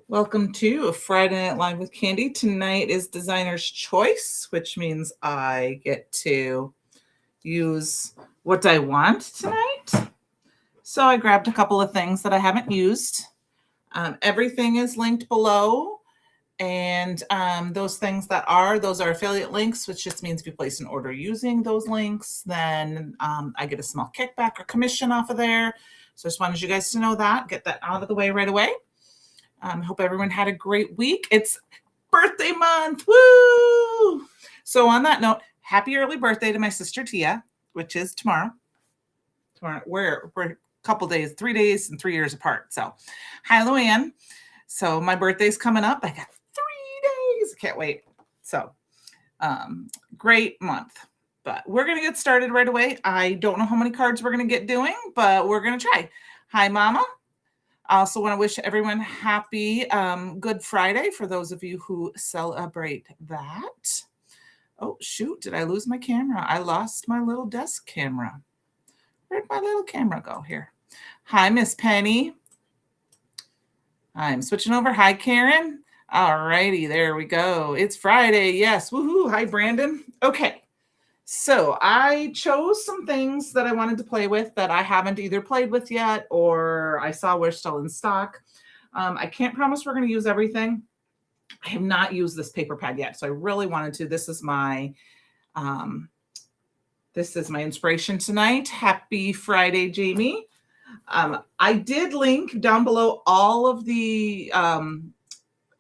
Welcome to Friday Night Live with Candy. Tonight is Designer's Choice, which means I get to use what I want tonight. So I grabbed a couple of things that I haven't used. Everything is linked below. And those things those are affiliate links, which just means if you place an order using those links, then I get a small kickback or commission off of there. So I just wanted you guys to know that, get that out of the way right away. Hope everyone had a great week. It's birthday month. Woo! So on that note, happy early birthday to my sister Tia, which is tomorrow. We're a couple days, 3 days and 3 years apart. So hi, Luann. So my birthday's coming up. I got 3 days. Can't wait. So great month. But we're going to get started right away. I don't know how many cards we're going to get doing, but we're going to try. Hi, Mama. I also want to wish everyone happy Good Friday for those of you who celebrate that. Oh, shoot. Did I lose my camera? I lost my little desk camera. Where'd my little camera go here? Hi, Miss Penny. I'm switching over. Hi, Karen. All righty. There we go. It's Friday. Yes. Woohoo. Hi, Brandon. Okay. So I chose some things that I wanted to play with that I haven't either played with yet or I saw were still in stock. I can't promise we're going to use everything. I have not used this paper pad yet, so I really wanted to. This is my inspiration tonight. Happy Friday, Jamie. I did link down below all of the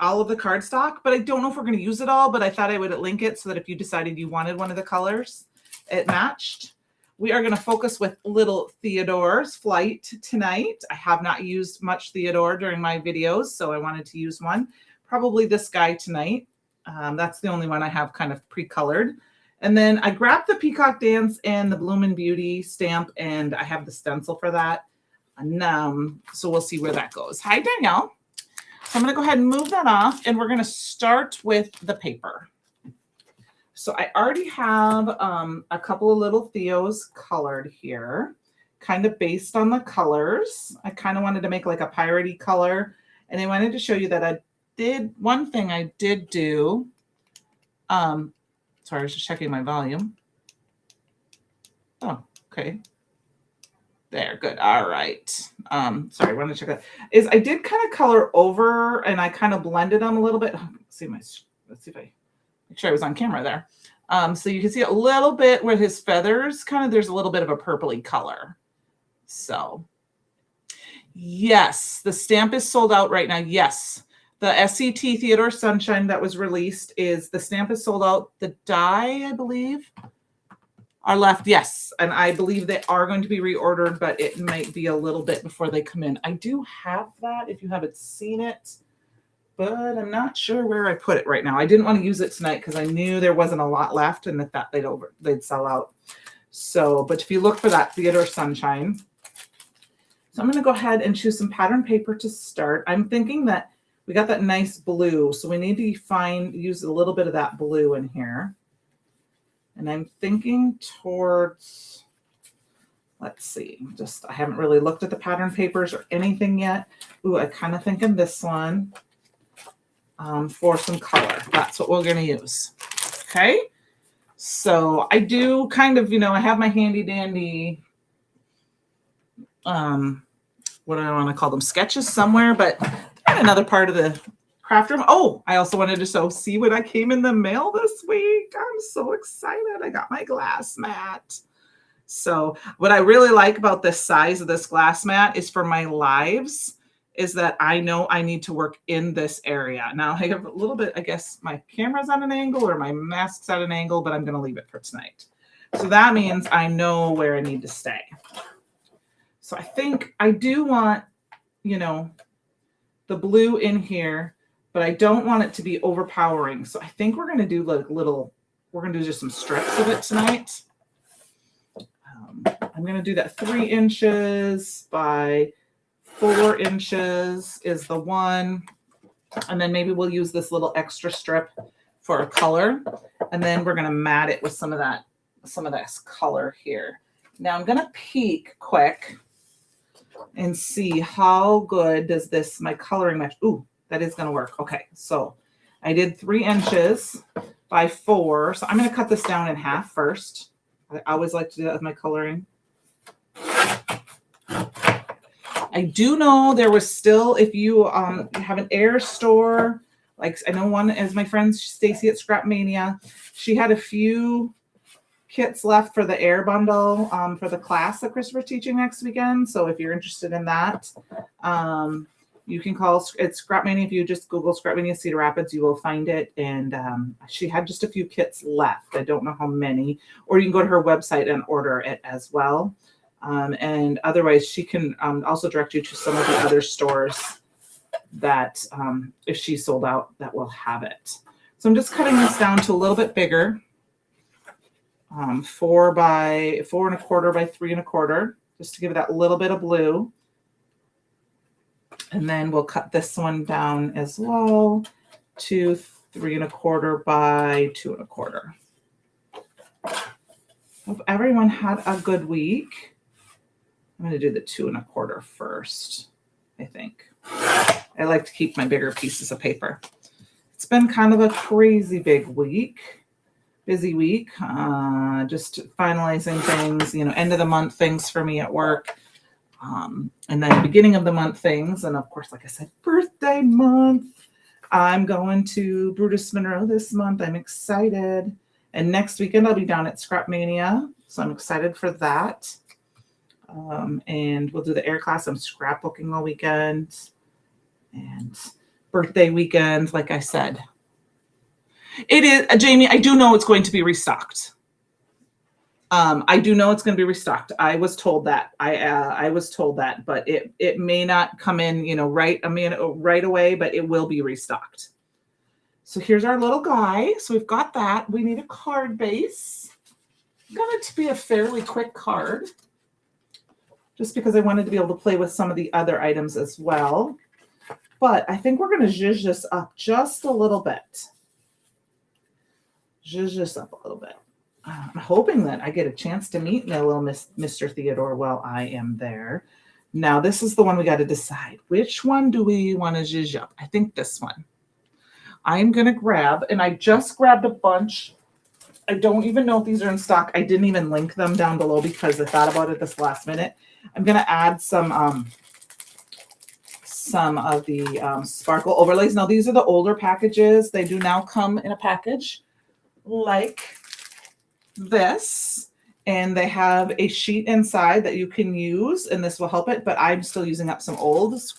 cardstock, but I don't know if we're going to use it all, but I thought I would link it so that if you decided you wanted one of the colors, it matched. We are going to focus with little Theodore's Flight tonight. I have not used much Theodore during my videos, so I wanted to use one. Probably this guy tonight. That's the only one I have kind of pre-colored. And then I grabbed the Peacock Dance and the Bloomin' Beauty stamp, and I have the stencil for that. And, so we'll see where that goes. Hi, Danielle. So I'm going to go ahead and move that off, and we're going to start with the paper. So I already have a couple of little Theos colored here, kind of based on the colors. I kind of wanted to make like a piratey color, and I wanted to show you that one thing I did do. Sorry, I was just checking my volume. Oh, okay. There, good. All right. Sorry, I want to check that. I did kind of color over and I kind of blended them a little bit. Let's see if I make sure I was on camera there. So you can see a little bit where his feathers there's a little bit of a purpley color. So yes, the stamp is sold out right now. Yes. The SCT Theodore Sunshine that was released the stamp is sold out. The die, I believe, are left, yes, and I believe they are going to be reordered, but it might be a little bit before they come in. I do have that if you haven't seen it, but I'm not sure where I put it right now. I didn't want to use it tonight because I knew there wasn't a lot left and that they'd sell out. So, but if you look for that Theodore Sunshine, so I'm going to go ahead and choose some pattern paper to start. I'm thinking that we got that nice blue, so we need to use a little bit of that blue in here. And I'm thinking towards, let's see, I haven't really looked at the pattern papers or anything yet. Ooh, I kind of thinking this one for some color. That's what we're going to use. Okay. So I do kind of, I have my handy dandy, what do I want to call them? Sketches somewhere, but they're in another part of the craft room. Oh, I also wanted to see what I came in the mail this week. I'm so excited. I got my glass mat. So what I really like about this size of this glass mat is for my lives is that I know I need to work in this area. Now I have a little bit, I guess my camera's at an angle or my mask's at an angle, but I'm going to leave it for tonight. So that means I know where I need to stay. So I think I do want, the blue in here, but I don't want it to be overpowering. So I think we're going to do we're going to do just some strips of it tonight. I'm going to do that 3 inches by 4 inches is the one. And then maybe we'll use this little extra strip for a color. And then we're going to mat it with some of this color here. Now I'm going to peek quick and see how good does this, my coloring match. Ooh, that is going to work. Okay, so I did 3 inches by 4. So I'm going to cut this down in half first. I always like to do that with my coloring. I do know there was still, if you have an air store, like I know one is my friend Stacy at Scrap Mania. She had a few kits left for the air bundle for the class that Christopher's teaching next weekend. So if you're interested in that, you can call it's Scrap Mania. If you just Google Scrap Mania Cedar Rapids, you will find it. And she had just a few kits left. I don't know how many. Or you can go to her website and order it as well. And otherwise, she can also direct you to some of the other stores that, if she's sold out, that will have it. So I'm just cutting this down to a little bit bigger. 4 by 4 1/4 by 3 1/4, just to give it that little bit of blue. And then we'll cut this one down as well to 3 1/4 by 2 1/4. Hope everyone had a good week. I'm going to do the 2 1/4 first, I think. I like to keep my bigger pieces of paper. It's been kind of a crazy big week. Busy week, just finalizing things, end of the month things for me at work, and then beginning of the month things, and of course, like I said, birthday month. I'm going to Brutus Monroe this month. I'm excited, and next weekend I'll be down at Scrap Mania, so I'm excited for that. And we'll do the air class. I'm scrapbooking all weekend, and birthday weekend, like I said. It is, Jamie, I do know it's going to be restocked. I do know it's going to be restocked. I was told that. I was told that, but it may not come in, right away, but it will be restocked. So here's our little guy. So we've got that. We need a card base. I'm going to be a fairly quick card, just because I wanted to be able to play with some of the other items as well. But I think we're going to zhuzh this up just a little bit. Zhuzh this up a little bit. I'm hoping that I get a chance to meet my little Mr. Theodore while I am there. Now, this is the one we got to decide. Which one do we want to zhuzh up? I think this one. I'm going to grab, and I just grabbed a bunch. I don't even know if these are in stock. I didn't even link them down below because I thought about it this last minute. I'm going to add some of the sparkle overlays. Now, these are the older packages. They do now come in a package like this, and they have a sheet inside that you can use, and this will help it, but I'm still using up some olds,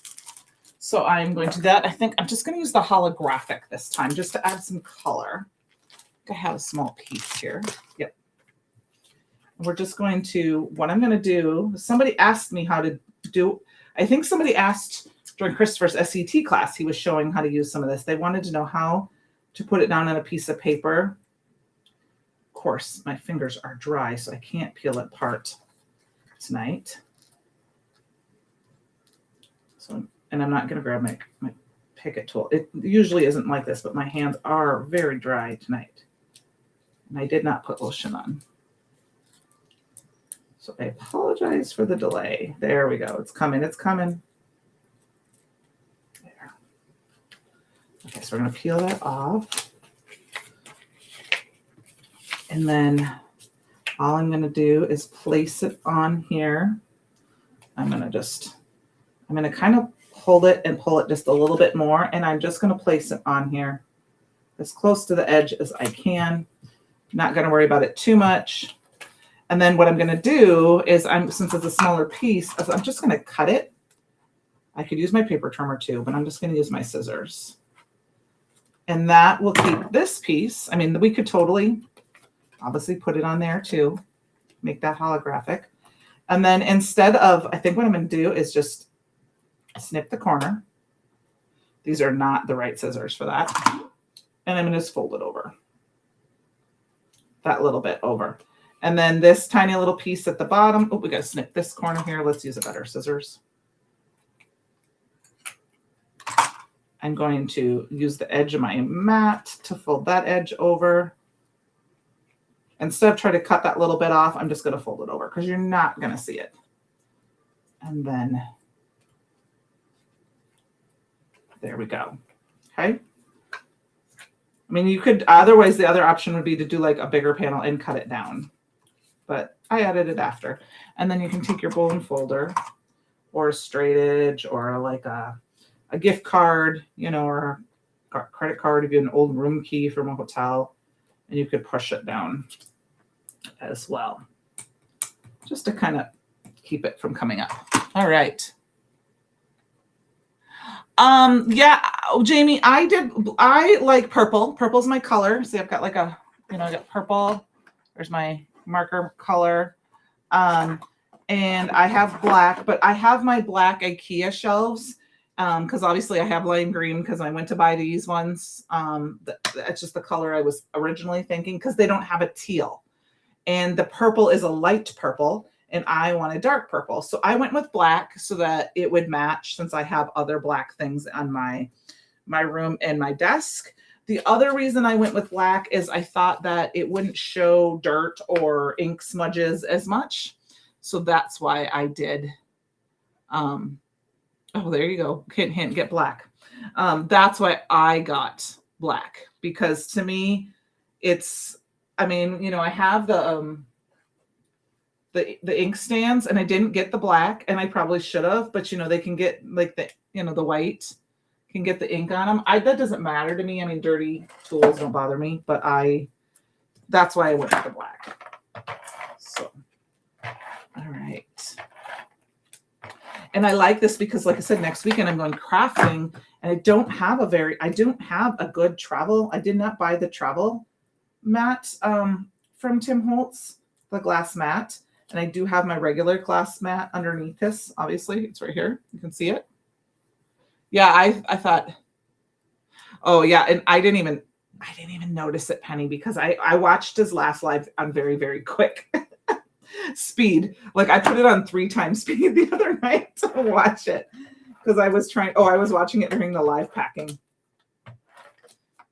so I'm going to do that. I think I'm just going to use the holographic this time just to add some color. I have a small piece here. Yep. And we're just going to, what I'm going to do, somebody asked me how to do, I think somebody asked during Christopher's SET class, he was showing how to use some of this. They wanted to know how to put it down on a piece of paper. Of course, my fingers are dry, so I can't peel it apart tonight. So, and I'm not going to grab my Picket tool. It usually isn't like this, but my hands are very dry tonight. And I did not put lotion on. So I apologize for the delay. There we go. It's coming. It's coming. There. Okay, so we're going to peel that off. And then all I'm going to do is place it on here. I'm going to kind of hold it and pull it just a little bit more. And I'm just going to place it on here as close to the edge as I can. Not going to worry about it too much. And then what I'm going to do is, since it's a smaller piece, I'm just going to cut it. I could use my paper trimmer too, but I'm just going to use my scissors. And that will keep this piece. I mean, we could totally, obviously, put it on there too, make that holographic. And then instead of, I think what I'm going to do is just snip the corner. These are not the right scissors for that. And I'm going to just fold it over. That little bit over. And then this tiny little piece at the bottom. Oh, we got to snip this corner here. Let's use a better scissors. I'm going to use the edge of my mat to fold that edge over. Instead of trying to cut that little bit off, I'm just going to fold it over because you're not going to see it. And then there we go. Okay. I mean, you could, otherwise the other option would be to do like a bigger panel and cut it down. But I added it after. And then you can take your bone folder or a straight edge or like a gift card, you know, or a credit card if you have an old room key from a hotel, and you could push it down as well, just to kind of keep it from coming up. All right. Yeah, Jamie, I like purple. Purple's my color. See, I've got like I got purple. There's my marker color. And I have black, but I have my black IKEA shelves. Because obviously I have lime green because I went to buy these ones. That's just the color I was originally thinking because they don't have a teal. And the purple is a light purple and I want a dark purple. So I went with black so that it would match since I have other black things on my room and my desk. The other reason I went with black is I thought that it wouldn't show dirt or ink smudges as much. So that's why I did. Oh, there you go. Hint, get black. That's why I got black because to me, it's, I mean, you know, I have the ink stands and I didn't get the black and I probably should have, but you know, they can get like the, you know, the white can get the ink on them. That doesn't matter to me. I mean, dirty tools don't bother me, but that's why I went with the black. So, all right. And I like this because, like I said, next weekend I'm going crafting and I don't have a good travel. I did not buy the travel mat from Tim Holtz, the glass mat. And I do have my regular glass mat underneath this. Obviously, it's right here. You can see it. Yeah, I thought, oh yeah. And I didn't even notice it, Penny, because I watched his last live on very, very quick speed. Like I put it on 3 times speed the other night to watch it because I was watching it during the live packing.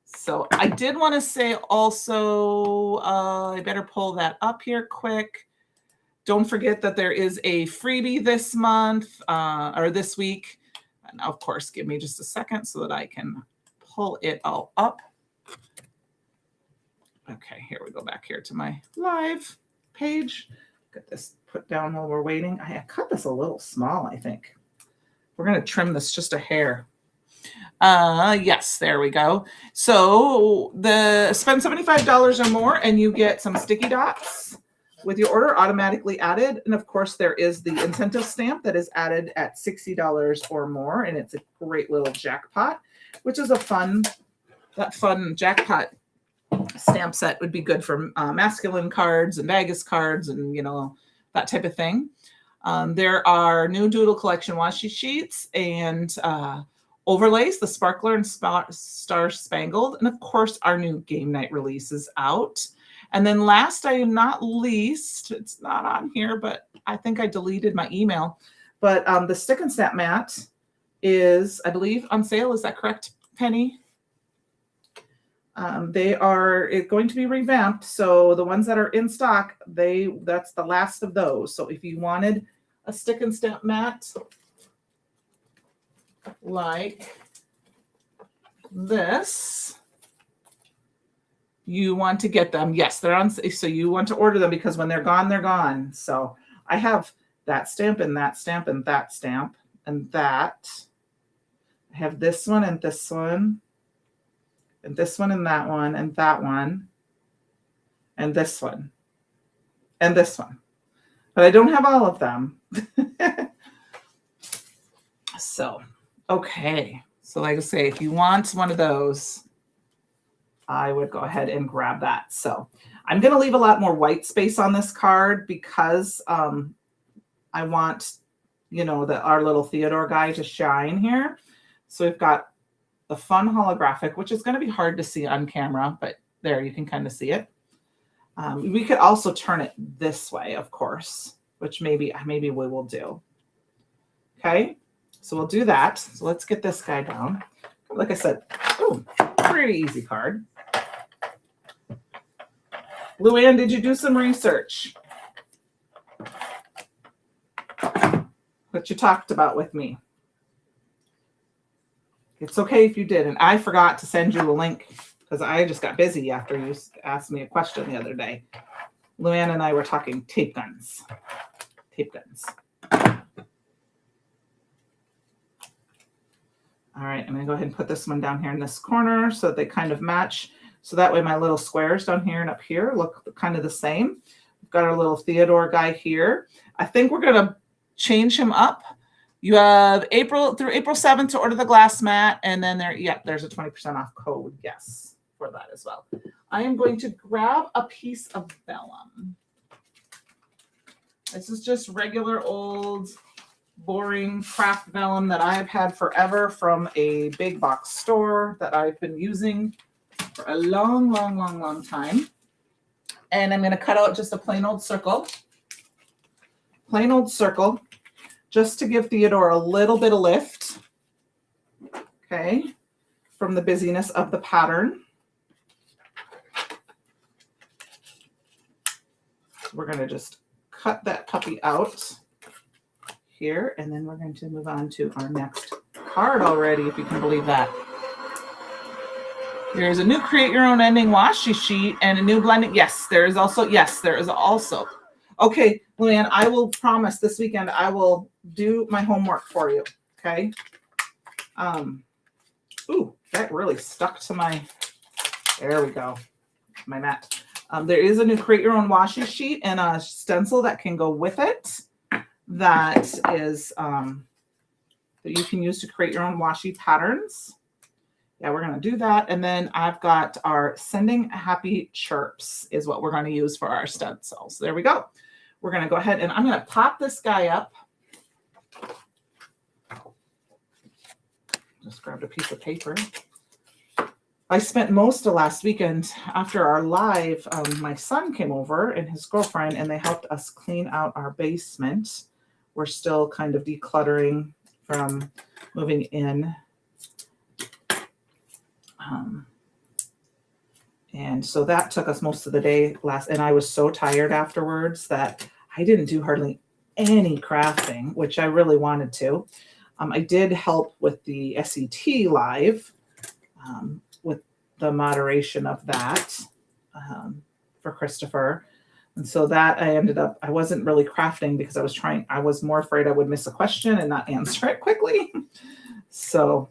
So I did want to say also, I better pull that up here quick. Don't forget that there is a freebie this month or this week. And of course, give me just a second so that I can pull it all up. Okay, here we go back here to my live page. Get this put down while we're waiting. I cut this a little small, I think. We're going to trim this just a hair. Yes, there we go. So spend $75 or more and you get some sticky dots with your order automatically added. And of course, there is the incentive stamp that is added at $60 or more. And it's a great little jackpot, which is fun jackpot stamp set would be good for masculine cards and Vegas cards and, you know, that type of thing. There are new Doodle Collection washi sheets and overlays, the Sparkler and Star Spangled. And of course, our new game night release is out. And then last, I am not least, it's not on here, but I think I deleted my email. But the Stick and Snap mat is, I believe, on sale. Is that correct, Penny? They are going to be revamped. So the ones that are in stock, that's the last of those. So if you wanted a Stick and Snap mat like this, you want to get them. Yes, they're on. So you want to order them because when they're gone, they're gone. So I have that stamp and that stamp and that stamp and that. I have this one and this one. And this one and that one and that one and this one and this one. But I don't have all of them. So, okay. So like I say, if you want one of those, I would go ahead and grab that. So I'm going to leave a lot more white space on this card because I want, you know, our little Theodore guy to shine here. So we've got the fun holographic, which is going to be hard to see on camera, but there you can kind of see it. We could also turn it this way, of course, which maybe we will do. Okay, so we'll do that. So let's get this guy down. Like I said, pretty easy card. Luann, did you do some research? what you talked about with me. It's okay if you did. And I forgot to send you a link because I just got busy after you asked me a question the other day. Luann and I were talking tape guns. Tape guns. All right, I'm going to go ahead and put this one down here in this corner so that they kind of match. So that way my little squares down here and up here look kind of the same. We've got our little Theodore guy here. I think we're going to change him up. You have April through April 7th to order the glass mat. And then there's a 20% off code, yes, for that as well. I am going to grab a piece of vellum. This is just regular old boring craft vellum that I've had forever from a big box store that I've been using for a long, long, long, long time. And I'm going to cut out just a plain old circle. Plain old circle, just to give Theodore a little bit of lift, okay, from the busyness of the pattern. We're going to just cut that puppy out here, and then we're going to move on to our next card already, if you can believe that. There's a new create your own ending washi sheet and a new blending. Yes, there is also. Okay, Luann, I will promise this weekend I will do my homework for you. Okay. Ooh, that really stuck to my, there we go, my mat. There is a new create your own washi sheet and a stencil that can go with it. That is that you can use to create your own washi patterns. Yeah, we're going to do that. And then I've got our sending happy chirps is what we're going to use for our stencils. There we go. We're going to go ahead and I'm going to pop this guy up. Just grabbed a piece of paper. I spent most of last weekend after our live, my son came over and his girlfriend, and they helped us clean out our basement. We're still kind of decluttering from moving in. And so that took us most of the day and I was so tired afterwards that I didn't do hardly any crafting, which I really wanted to. I did help with the SET live, with the moderation of that for Christopher. And so that I wasn't really crafting because I was more afraid I would miss a question and not answer it quickly. So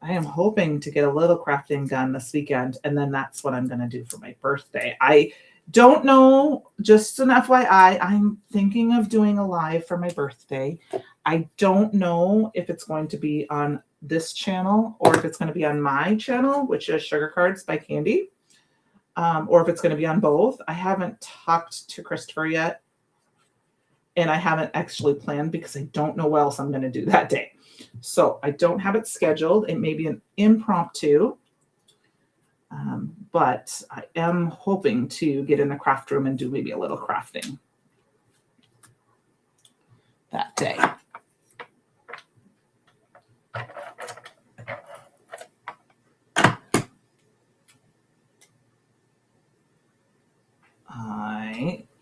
I am hoping to get a little crafting done this weekend, and then that's what I'm going to do for my birthday. I don't know, just an FYI, I'm thinking of doing a live for my birthday. I don't know if it's going to be on this channel or if it's going to be on my channel, which is Sugar Cards by Candi, or if it's going to be on both. I haven't talked to Christopher yet, and I haven't actually planned because I don't know what else I'm going to do that day. So I don't have it scheduled. It may be an impromptu, but I am hoping to get in the craft room and do maybe a little crafting that day.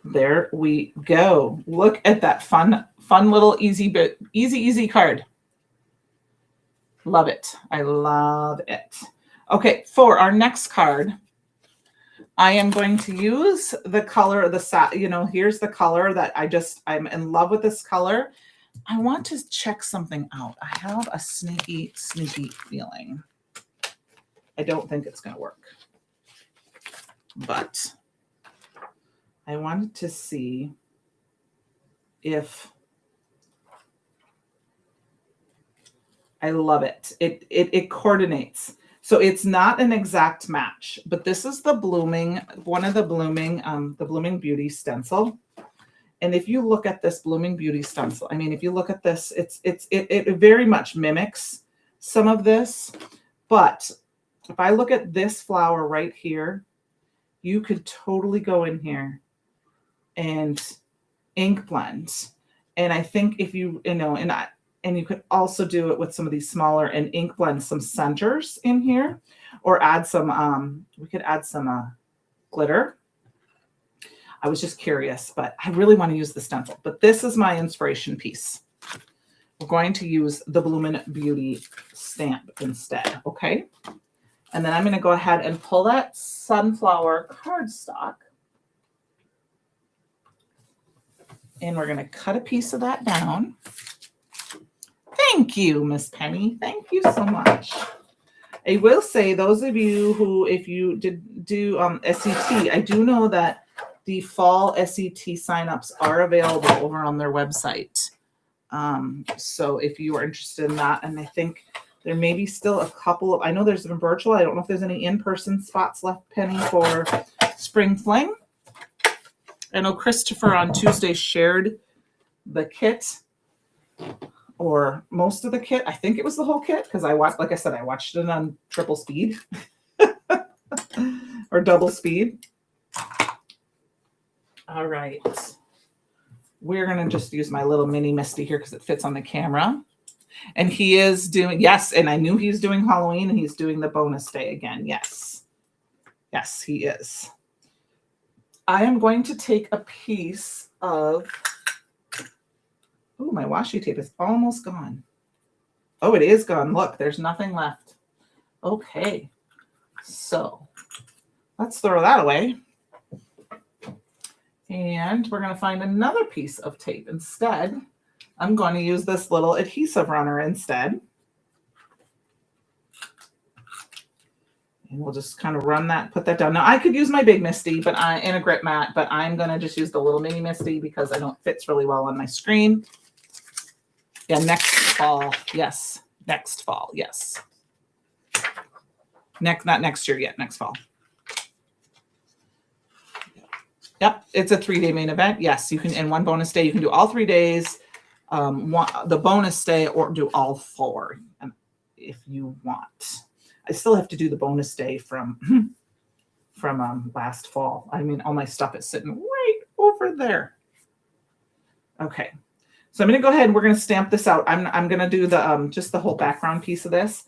There we go. Look at that fun little easy card. Love it. I love it. Okay, for our next card, I am going to use the color of the here's the color that I'm in love with this color. I want to check something out. I have a sneaky feeling. I don't think it's going to work, but I wanted to see if I love it. It coordinates. So it's not an exact match, but this is the Blooming Beauty stencil. And if you look at this Blooming Beauty stencil, I mean, if you look at this, it very much mimics some of this. But if I look at this flower right here, you could totally go in here and ink blend. And I think if you you could also do it with some of these smaller and ink blend some centers in here, or add some, we could add some glitter. I was just curious, but I really want to use the stencil. But this is my inspiration piece. we're going to use the Bloomin' Beauty stamp instead, okay? And then I'm going to go ahead and pull that sunflower cardstock. And we're going to cut a piece of that down. Thank you, Miss Penny. Thank you so much. I will say, those of you who, if you did do SET, I do know that the fall SET signups are available over on their website. So if you are interested in that, and I think there may be still a couple of, I know there's been virtual. I don't know if there's any in-person spots left, Penny, for Spring Fling. I know Christopher on Tuesday shared the kit, or most of the kit. I think it was the whole kit, because I watched, like I said, I watched it on triple speed or double speed. All right. We're going to just use my little mini Misty here because it fits on the camera. And he is doing, yes, and I knew he was doing Halloween, and he's doing the bonus day again. Yes. Yes, he is. I am going to take a piece of, oh, my washi tape is almost gone. Oh, it is gone. Look, there's nothing left. Okay. So let's throw that away. And we're going to find another piece of tape instead. I'm going to use this little adhesive runner instead. And we'll just kind of run that, put that down. Now I could use my big Misty, but in a grip mat, but I'm going to just use the little mini Misty because I know it fits really well on my screen. Yeah, next fall. Yes. Next fall. Yes. Not next year yet, next fall. Yep, it's a 3-day main event. Yes, you can, in one bonus day, you can do all 3 days. The bonus day, or do all 4 if you want. I still have to do the bonus day from last fall. I mean, all my stuff is sitting right over there. Okay, so I'm going to go ahead and we're going to stamp this out. I'm going to do the just the whole background piece of this.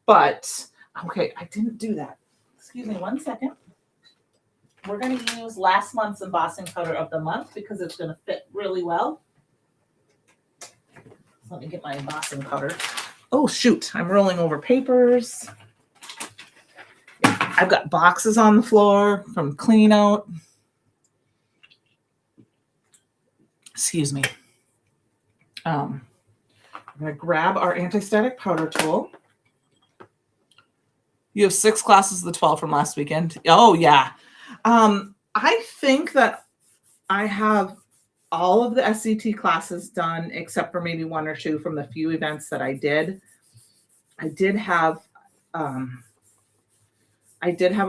But okay, I didn't do that. Excuse me 1 second. We're going to use last month's embossing powder of the month because it's going to fit really well. So let me get my embossing powder. Oh, shoot. I'm rolling over papers. I've got boxes on the floor from clean out. Excuse me. I'm going to grab our anti-static powder tool. You have 6 classes of the 12 from last weekend. Oh, yeah. I think that I have all of the SCT classes done except for maybe 1 or 2 from the few events that I did. I did have a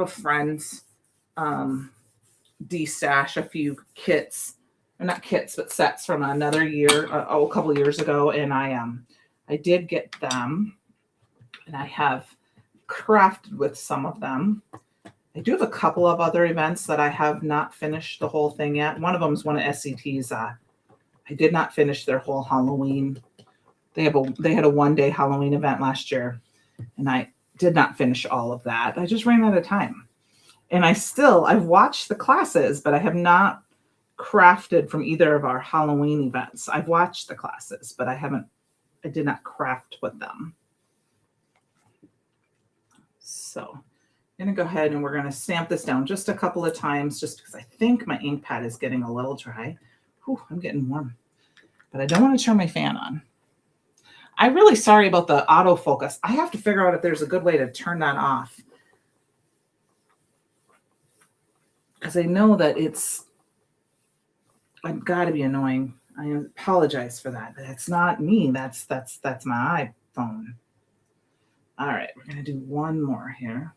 friend de-stash a few kits, or not kits, but sets from another year, a couple years ago, and I did get them, and I have crafted with some of them. I do have a couple of other events that I have not finished the whole thing yet. One of them is one of SCT's. I did not finish their whole Halloween. They had a 1-day Halloween event last year, and I did not finish all of that. I just ran out of time. And I've watched the classes, but I have not crafted from either of our Halloween events. I've watched the classes, but I did not craft with them. So I'm going to go ahead and we're going to stamp this down just a couple of times just because I think my ink pad is getting a little dry. Whew, I'm getting warm, but I don't want to turn my fan on. I'm really sorry about the autofocus. I have to figure out if there's a good way to turn that off, because I know that I've got to be annoying. I apologize for that, but it's not me. That's my iPhone. All right, we're going to do one more here.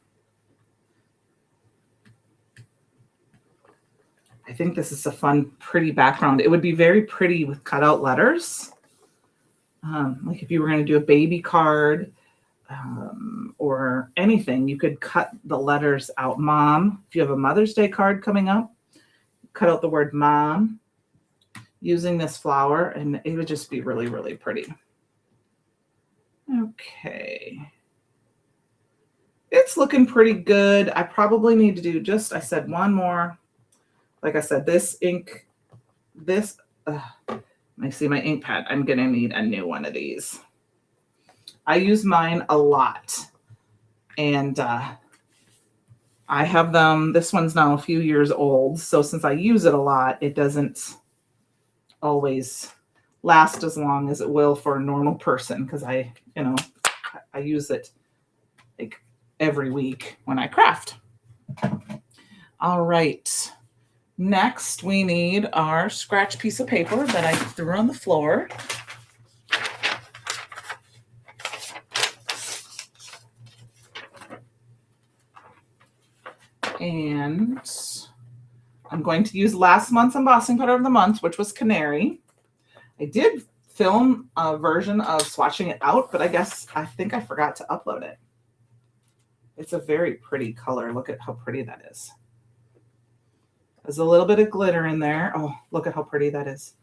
I think this is a fun, pretty background. It would be very pretty with cutout letters. Like if you were going to do a baby card or anything, you could cut the letters out. Mom, if you have a Mother's Day card coming up, cut out the word mom using this flower, and it would just be really, really pretty. Okay. It's looking pretty good. I probably need to do I said one more. Like I said, this ink, I see my ink pad. I'm going to need a new one of these. I use mine a lot. And I have them. This one's now a few years old. So since I use it a lot, it doesn't always last as long as it will for a normal person because I use it like every week when I craft. All right. Next, we need our scratch piece of paper that I threw on the floor. And I'm going to use last month's embossing powder of the month, which was Canary. I did film a version of swatching it out, but I think I forgot to upload it. It's a very pretty color. Look at how pretty that is. There's a little bit of glitter in there. Oh, look at how pretty that is.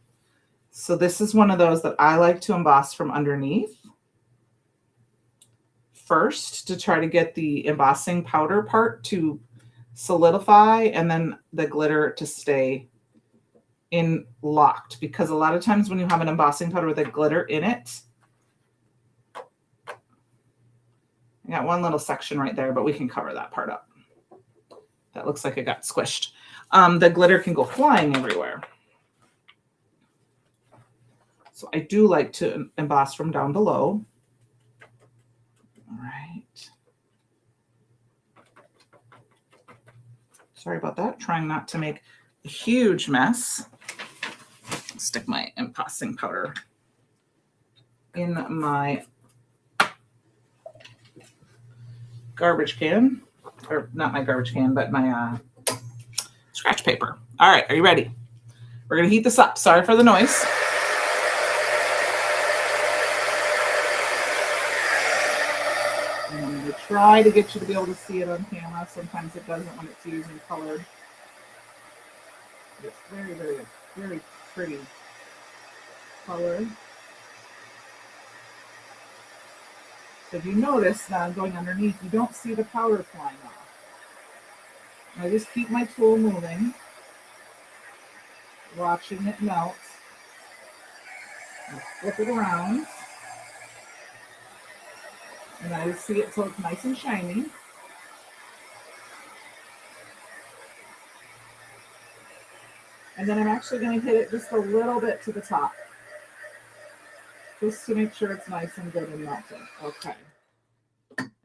So this is one of those that I like to emboss from underneath first to try to get the embossing powder part to solidify and then the glitter to stay in locked, because a lot of times when you have an embossing powder with a glitter in it, I got one little section right there, but we can cover that part up. That looks like it got squished. The glitter can go flying everywhere. So I do like to emboss from down below. All right. Sorry about that. Trying not to make a huge mess. Stick my embossing powder in my garbage can, or not my garbage can, but my scratch paper. All right, are you ready? We're going to heat this up. Sorry for the noise. And I'm going to try to get you to be able to see it on camera. Sometimes it doesn't when it's using colored. It's very, very, very pretty color. So if you notice now going underneath, you don't see the powder flying off. I just keep my tool moving, watching it melt. I flip it around. And I see it so it's nice and shiny. And then I'm actually going to hit it just a little bit to the top, just to make sure it's nice and good and melted. Okay.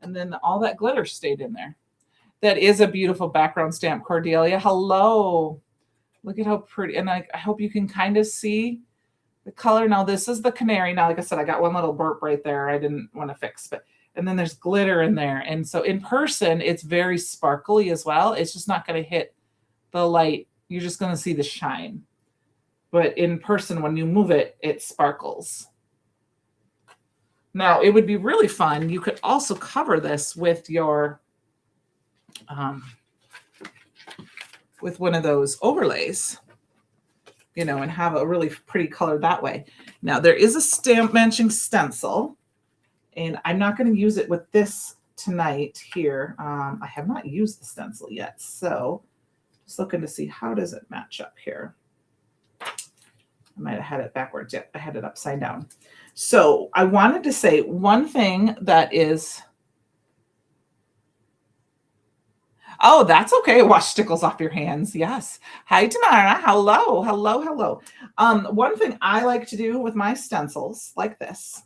And then all that glitter stayed in there. That is a beautiful background stamp, Cordelia. Hello. Look at how pretty. And I hope you can kind of see the color. Now, this is the Canary. Now, like I said, I got one little burp right there I didn't want to fix. And then there's glitter in there. And so in person, it's very sparkly as well. It's just not going to hit the light. You're just going to see the shine. But in person, when you move it, it sparkles. Now, it would be really fun. You could also cover this with your, with one of those overlays, you know, and have a really pretty color that way. Now, there is a stamp matching stencil, and I'm not going to use it with this tonight here. I have not used the stencil yet, so just looking to see how does it match up here. I might have had it backwards. Yep, I had it upside down. So I wanted to say one thing that is, oh, that's okay. Wash stickles off your hands. Yes. Hi, Tamara. Hello, hello, hello. One thing I like to do with my stencils like this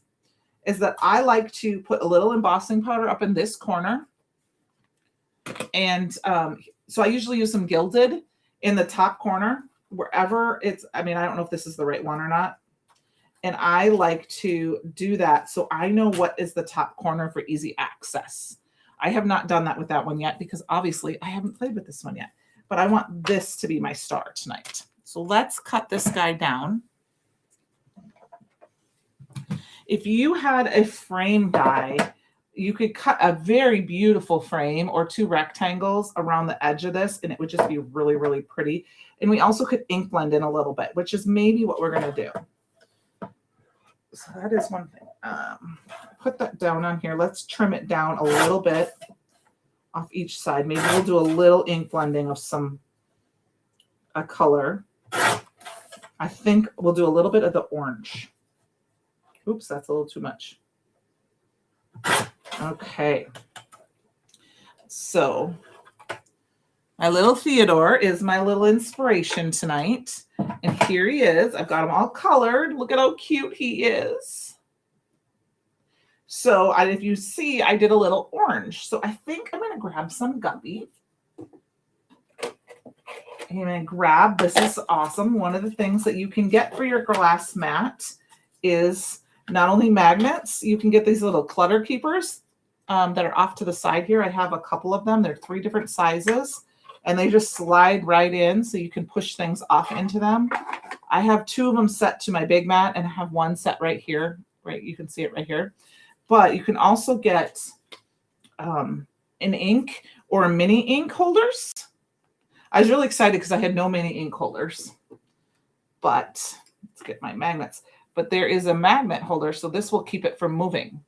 is that I like to put a little embossing powder up in this corner. And so I usually use some gilded in the top corner, wherever it's, I mean, I don't know if this is the right one or not. And I like to do that so I know what is the top corner for easy access. I have not done that with that one yet because obviously I haven't played with this one yet. But I want this to be my star tonight. So let's cut this guy down. If you had a frame die, you could cut a very beautiful frame or two rectangles around the edge of this, and it would just be really, really pretty. And we also could ink blend in a little bit, which is maybe what we're going to do. So that is one thing. Put that down on here. Let's trim it down a little bit off each side. Maybe we'll do a little ink blending of a color. I think we'll do a little bit of the orange. Oops, that's a little too much. Okay. So my little Theodore is my little inspiration tonight. And here he is. I've got him all colored. Look at how cute he is. So if you see, I did a little orange. So I think I'm going to grab some guppy. I'm going to grab, this is awesome. One of the things that you can get for your glass mat is not only magnets, you can get these little clutter keepers that are off to the side here. I have a couple of them. They're 3 different sizes, and they just slide right in so you can push things off into them. I have 2 of them set to my big mat, and I have 1 set right here. Right, you can see it right here. But you can also get an ink or mini ink holders. I was really excited because I had no mini ink holders. But let's get my magnets. But there is a magnet holder, so this will keep it from moving.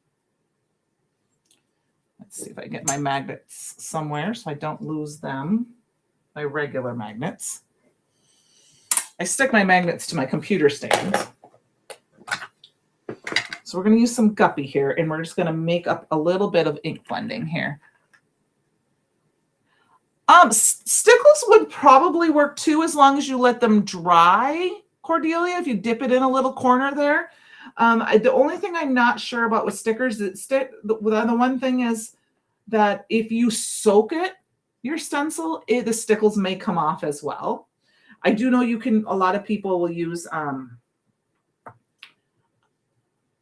Let's see if I get my magnets somewhere so I don't lose them. My regular magnets. I stick my magnets to my computer stand. So we're going to use some guppy here, and we're just going to make up a little bit of ink blending here. Stickles would probably work too, as long as you let them dry, Cordelia, if you dip it in a little corner there. The only thing I'm not sure about with stickers, the one thing is that if you soak it, your stencil, the stickles may come off as well. I do know you can, a lot of people will use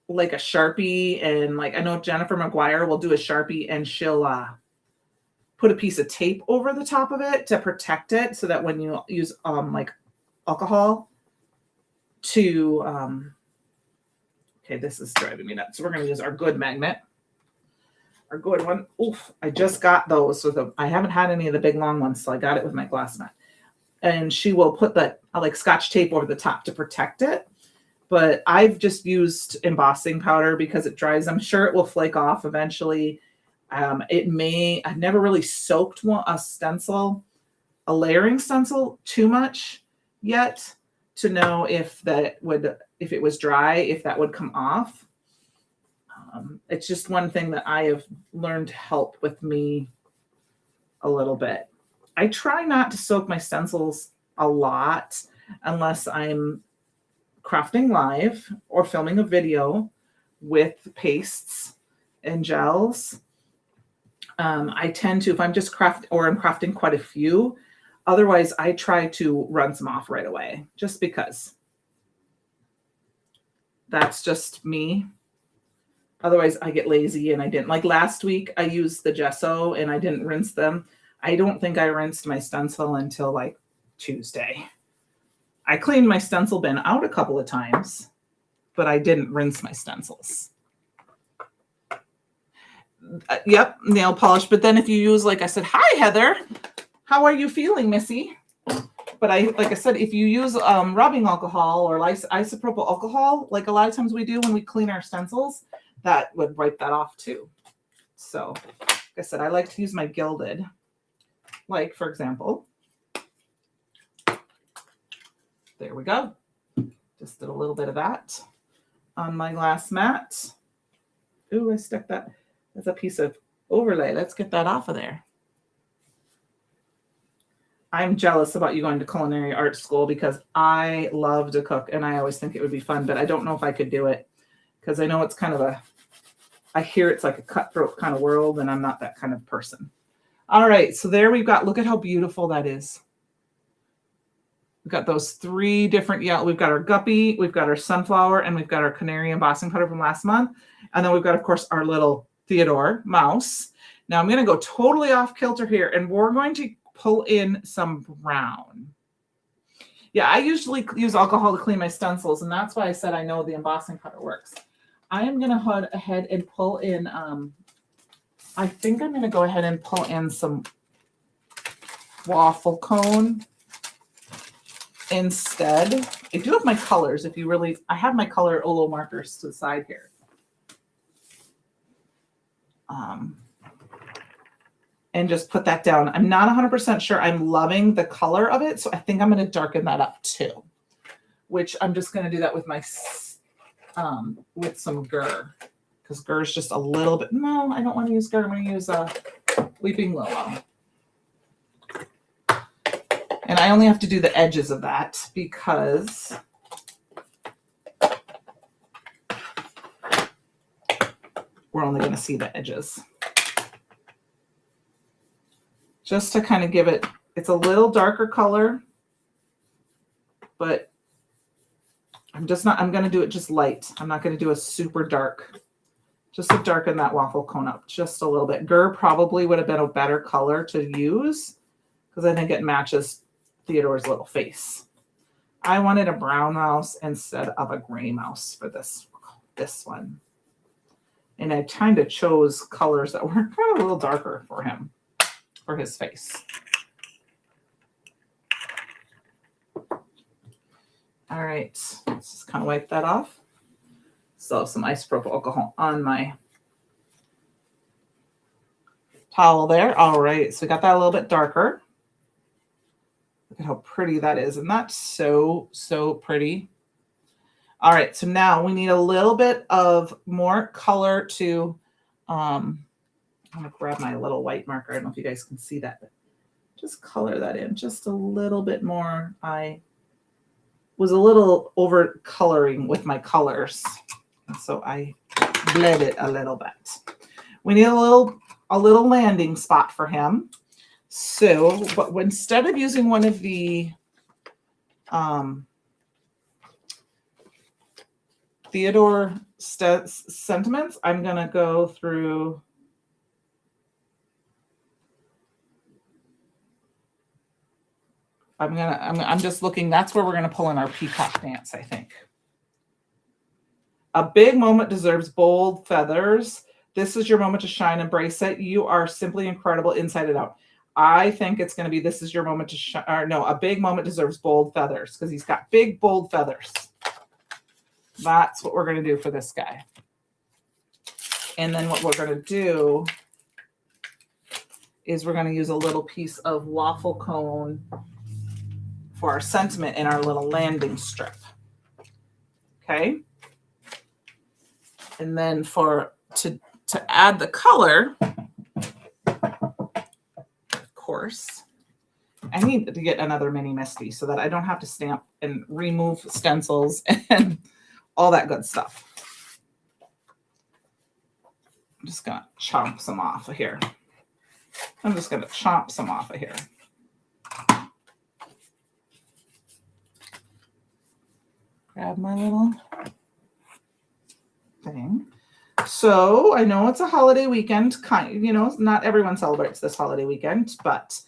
like a Sharpie, and like I know Jennifer McGuire will do a Sharpie, and she'll put a piece of tape over the top of it to protect it, so that when you use like alcohol to okay, this is driving me nuts. So we're going to use our good magnet, our good one. Oof, I just got those. So I haven't had any of the big long ones, so I got it with my glass mat. And she will put that like Scotch tape over the top to protect it. But I've just used embossing powder because it dries. I'm sure it will flake off eventually. It may, I've never really soaked a layering stencil too much yet to know if it was dry, if that would come off. It's just one thing that I have learned to help with me a little bit. I try not to soak my stencils a lot unless I'm crafting live or filming a video with pastes and gels. I tend to, if I'm just I'm crafting quite a few, otherwise I try to run some off right away, just because that's just me. Otherwise I get lazy, and I didn't, like last week I used the gesso and I didn't rinse them. I don't think I rinsed my stencil until like Tuesday. I cleaned my stencil bin out a couple of times, but I didn't rinse my stencils. Yep, nail polish. But then if you use, like I said, hi, Heather. How are you feeling, Missy? But like I said, if you use rubbing alcohol or isopropyl alcohol, like a lot of times we do when we clean our stencils, that would wipe that off too. So, like I said, I like to use my gilded. Like, for example, there we go. Just did a little bit of that on my glass mat. Ooh, I stuck that. That's a piece of overlay. Let's get that off of there. I'm jealous about you going to culinary art school because I love to cook and I always think it would be fun, but I don't know if I could do it because I know it's kind of I hear it's like a cutthroat kind of world, and I'm not that kind of person. All right, so there we've got, look at how beautiful that is. We've got those 3 different, we've got our guppy, we've got our sunflower, and we've got our canary embossing powder from last month. And then we've got, of course, our little Theodore mouse. Now I'm going to go totally off kilter here, and we're going to pull in some brown. Yeah, I usually use alcohol to clean my stencils, and that's why I said I know the embossing powder works. I am going to head ahead and pull in, I think I'm going to go ahead and pull in some waffle cone instead. I do have my colors if you really, I have my color Olo markers to the side here. And just put that down. I'm not 100% sure I'm loving the color of it, so I think I'm going to darken that up too. which I'm just going to do that with my with some Gur, because Gur is just a little bit. No, I don't want to use Gur. I'm going to use a Weeping Willow. And I only have to do the edges of that because we're only going to see the edges. Just to kind of give it, it's a little darker color, but I'm going to do it just light. I'm not going to do a super dark, just to darken that waffle cone up just a little bit. Gur probably would have been a better color to use because I think it matches Theodore's little face. I wanted a brown mouse instead of a gray mouse for this one. And I kind of chose colors that were kind of a little darker for him, for his face. All right, let's just kind of wipe that off. Still have some isopropyl alcohol on my towel there. All right, so we got that a little bit darker. Look at how pretty that is. And that's so, so pretty. All right, so now we need a little bit of more color to, I'm going to grab my little white marker. I don't know if you guys can see that, but just color that in just a little bit more. I was a little over coloring with my colors, and so I bled it a little bit. We need a little landing spot for him. So, but instead of using one of the Theodore sentiments, I'm gonna go through. I'm just looking. That's where we're gonna pull in our peacock dance, I think. A big moment deserves bold feathers. This is your moment to shine. Embrace it. You are simply incredible inside and out. I think it's going to be, this is your moment to shine. Or no, a big moment deserves bold feathers because he's got big, bold feathers. That's what we're going to do for this guy. And then what we're going to do is we're going to use a little piece of waffle cone for our sentiment in our little landing strip. Okay. And then to add the color, of course, I need to get another mini Misty so that I don't have to stamp and remove stencils and all that good stuff. I'm just going to chomp some off of here. Grab my little thing. So I know it's a holiday weekend, not everyone celebrates this holiday weekend, but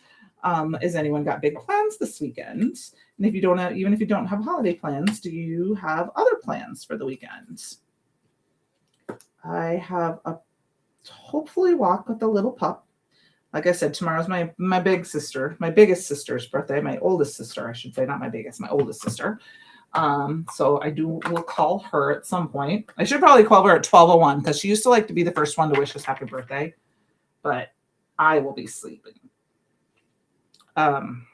has anyone got big plans this weekend? And if you don't have, even if you don't have holiday plans, do you have other plans for the weekend? I have a hopefully walk with the little pup. Like I said, tomorrow's my biggest sister's birthday, my oldest sister, I should say, not my biggest, my oldest sister. So we'll call her at some point. I should probably call her at 12:01 because she used to like to be the first one to wish us happy birthday, but I will be sleeping. And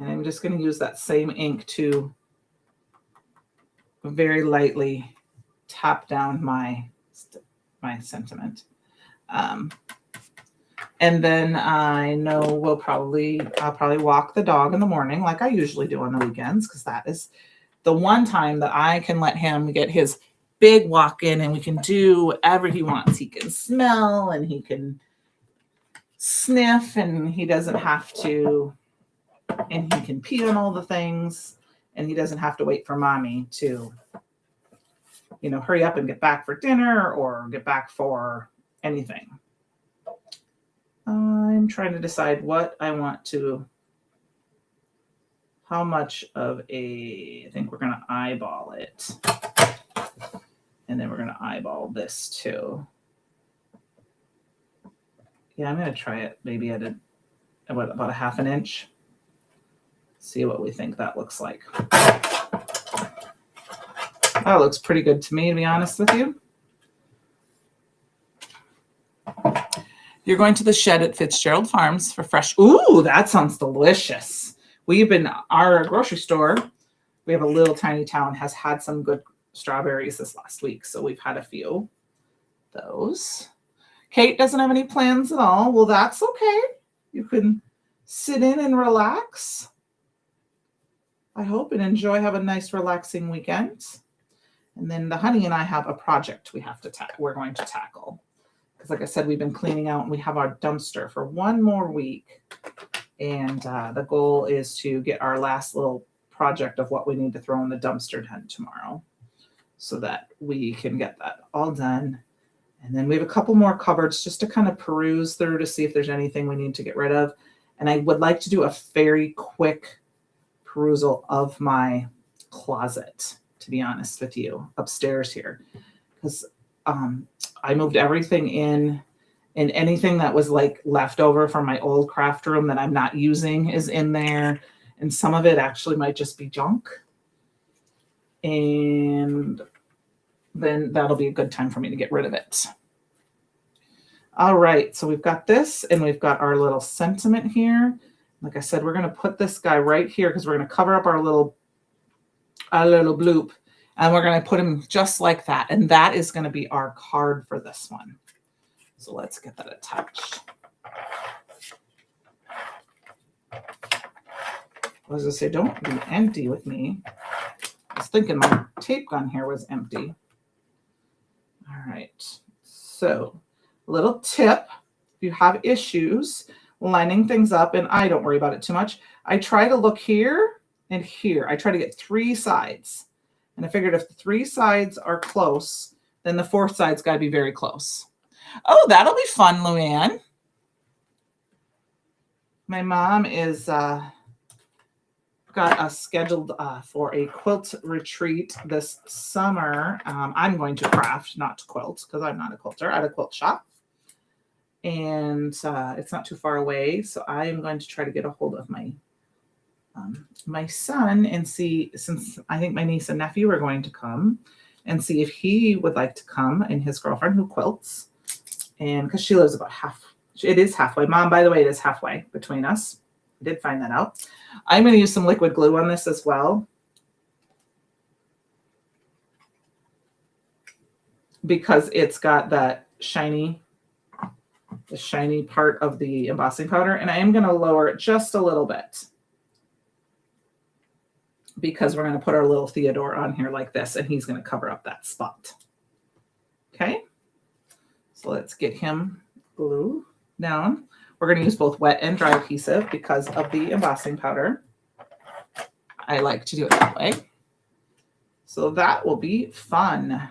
I'm just going to use that same ink to very lightly tap down my sentiment. And then I know I'll probably walk the dog in the morning like I usually do on the weekends, because that is the one time that I can let him get his big walk in and we can do whatever he wants. He can smell and he can sniff and he doesn't have to, and he can pee on all the things and he doesn't have to wait for mommy to, hurry up and get back for dinner or get back for anything. I'm trying to decide what I want to, how much of I think we're going to eyeball it. And then we're going to eyeball this too. Yeah, I'm going to try it maybe at about a 1/2 inch. See what we think that looks like. That looks pretty good to me, to be honest with you. You're going to the shed at Fitzgerald Farms for fresh. Ooh, that sounds delicious. our grocery store, we have a little tiny town, has had some good strawberries this last week. So we've had a few of those. Kate doesn't have any plans at all. Well, that's okay. You can sit in and relax, I hope, and enjoy, have a nice relaxing weekend. And then the honey and I have a project we're going to tackle. Because like I said, we've been cleaning out and we have our dumpster for one more week. And the goal is to get our last little project of what we need to throw in the dumpster done tomorrow so that we can get that all done. And then we have a couple more cupboards just to kind of peruse through to see if there's anything we need to get rid of. And I would like to do a very quick perusal of my closet, to be honest with you, upstairs here. Because I moved everything in, and anything that was like left over from my old craft room that I'm not using is in there. And some of it actually might just be junk. And then that'll be a good time for me to get rid of it. All right, so we've got this and we've got our little sentiment here. Like I said, we're going to put this guy right here because we're going to cover up our little bloop, and we're going to put him just like that. And that is going to be our card for this one. So let's get that attached. I was going to say, don't be empty with me. I was thinking my tape gun here was empty. All right, so little tip, if you have issues lining things up, and I don't worry about it too much, I try to look here and here. I try to get 3 sides. And I figured if the 3 sides are close, then the 4th side's got to be very close. Oh, that'll be fun, Luann. My mom is got us scheduled for a quilt retreat this summer. I'm going to craft, not to quilt, because I'm not a quilter, at a quilt shop. And it's not too far away. So I am going to try to get a hold of my my son and see, since I think my niece and nephew are going to come, and see if he would like to come, and his girlfriend who quilts. And because she lives about it is halfway. Mom, by the way, it is halfway between us. I did find that out. I'm going to use some liquid glue on this as well, because it's got that shiny part of the embossing powder. And I am going to lower it just a little bit because we're going to put our little Theodore on here like this, and he's going to cover up that spot. Okay. So let's get him glue down. We're going to use both wet and dry adhesive because of the embossing powder. I like to do it that way. So that will be fun.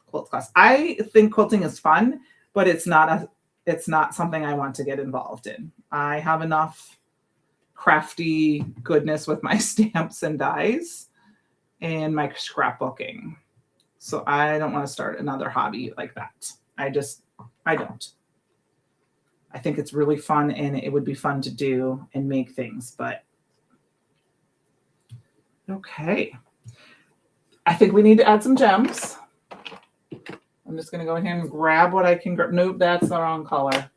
Quilt class. I think quilting is fun, but it's not something I want to get involved in. I have enough crafty goodness with my stamps and dies and my scrapbooking. So I don't want to start another hobby like that. I don't. I think it's really fun, and it would be fun to do and make things, but okay. I think we need to add some gems. I'm just going to go in here and grab what I can grab. Nope, that's the wrong color.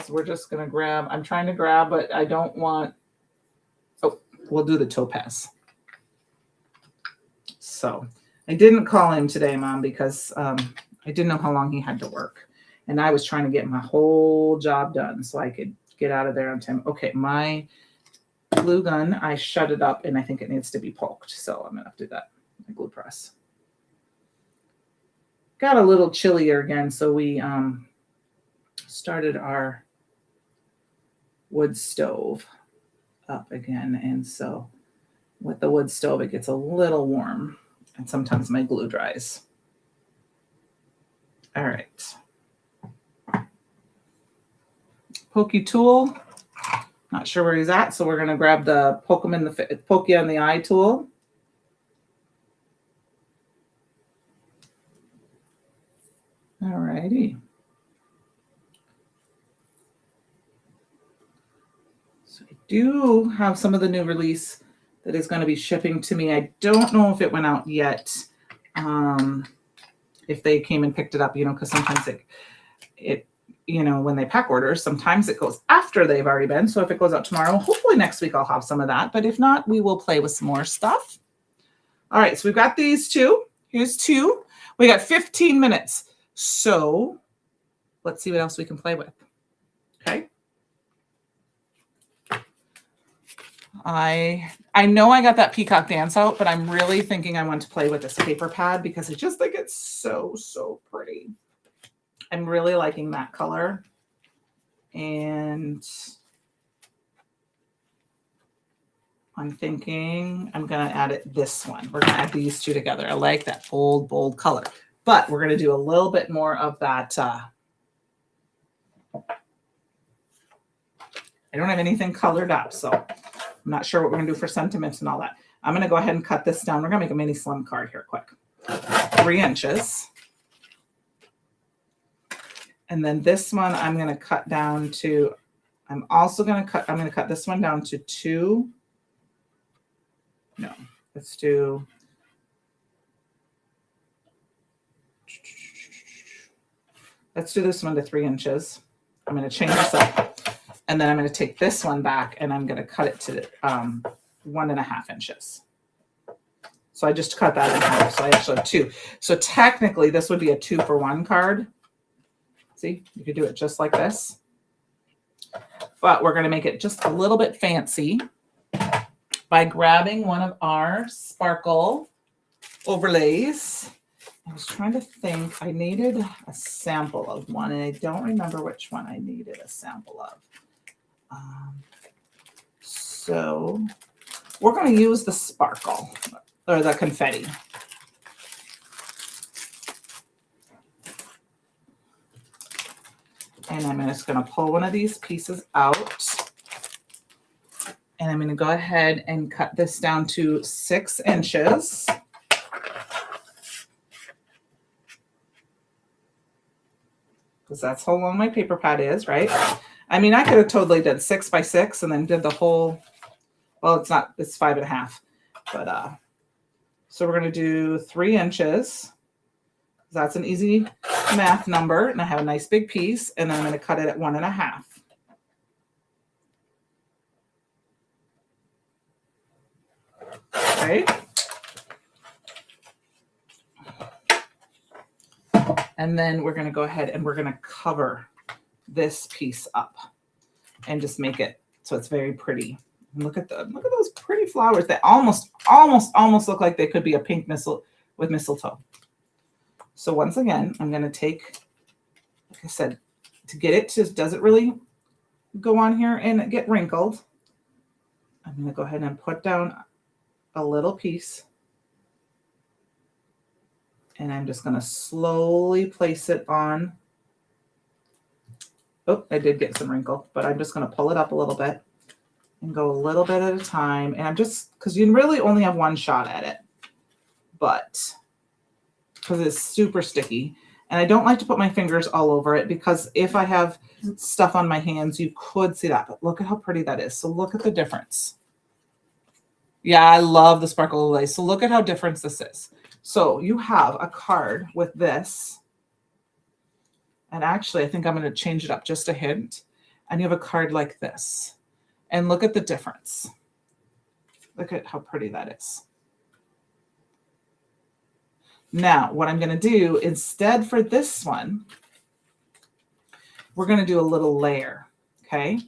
We're just going to grab. I'm trying to grab, but I don't want. Oh, we'll do the topaz. So I didn't call him today, Mom, because I didn't know how long he had to work. And I was trying to get my whole job done so I could get out of there on time. Okay, my glue gun, I shut it up, and I think it needs to be poked. So I'm going to have to do that. My glue press. Got a little chillier again, so we started our wood stove up again. And so with the wood stove, it gets a little warm, and sometimes my glue dries. All right. Pokey tool. Not sure where he's at, so we're going to grab the poke you on the eye tool. All righty. So I do have some of the new release that is going to be shipping to me. I don't know if it went out yet. If they came and picked it up, because sometimes you know, when they pack orders, sometimes it goes after they've already been. So if it goes out tomorrow, hopefully next week I'll have some of that. But if not, we will play with some more stuff. All right, so we've got these two. Here's two. We got 15 minutes. So let's see what else we can play with. Okay. I know I got that peacock dance out, but I'm really thinking I want to play with this paper pad because I just think it's so, so pretty. I'm really liking that color. And I'm thinking I'm going to add it this one. We're going to add these two together. I like that bold color. But we're going to do a little bit more of that. I don't have anything colored up, so I'm not sure what we're going to do for sentiments and all that. I'm going to go ahead and cut this down. We're going to make a mini slim card here quick. 3 inches. And then this one I'm going to cut down to, I'm going to cut this one down to 2. No, let's do, this one to 3 inches. I'm going to change this up. And then I'm going to take this one back and I'm going to cut it to 1.5 inches. So I just cut that in half. So I actually have 2. So technically this would be a 2-for-1 card. See, you could do it just like this. But we're going to make it just a little bit fancy by grabbing one of our sparkle overlays. I was trying to think, I needed a sample of one and I don't remember which one I needed a sample of. So we're going to use the sparkle or the confetti. And I'm just going to pull one of these pieces out. And I'm going to go ahead and cut this down to 6 inches. Because that's how long my paper pad is, right? I mean, I could have totally done 6 by 6 and then did the whole, well, it's not, it's 5.5. But, so we're going to do 3 inches. That's an easy math number. And I have a nice big piece. And then I'm going to cut it at 1.5. Okay. And then we're going to go ahead and we're going to cover this piece up and just make it so it's very pretty. And look at those pretty flowers that almost look like they could be a pink mistletoe. So once again, I'm going to take, like I said, to get it to, does it really go on here and get wrinkled? I'm going to go ahead and put down a little piece. And I'm just going to slowly place it on. Oh, I did get some wrinkle, but I'm just going to pull it up a little bit and go a little bit at a time. And I'm just, because you really only have one shot at it, but because it's super sticky. And I don't like to put my fingers all over it because if I have stuff on my hands, you could see that. But look at how pretty that is. So look at the difference. Yeah, I love the sparkle lace. So look at how different this is. So you have a card with this. And actually, I think I'm going to change it up just a hint. And you have a card like this. And look at the difference. Look at how pretty that is. Now, what I'm going to do instead for this one, we're going to do a little layer. Okay.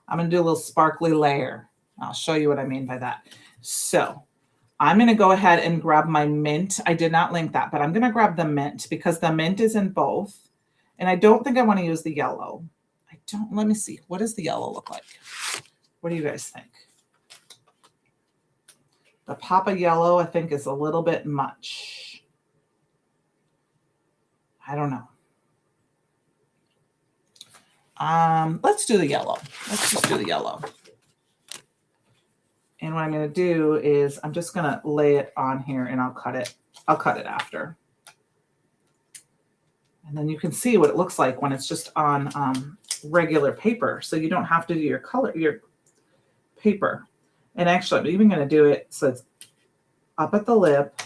I'm going to do a little sparkly layer. I'll show you what I mean by that. So I'm going to go ahead and grab my mint. I did not link that, but I'm going to grab the mint because the mint is in both. And I don't think I want to use the yellow. Let me see. What does the yellow look like? What do you guys think? The pop of yellow, I think, is a little bit much. I don't know. Let's do the yellow. Let's just do the yellow. And what I'm going to do is I'm just going to lay it on here and I'll cut it. I'll cut it after. And then you can see what it looks like when it's just on regular paper. So you don't have to do your paper. And actually, I'm even going to do it so it's up at the lip.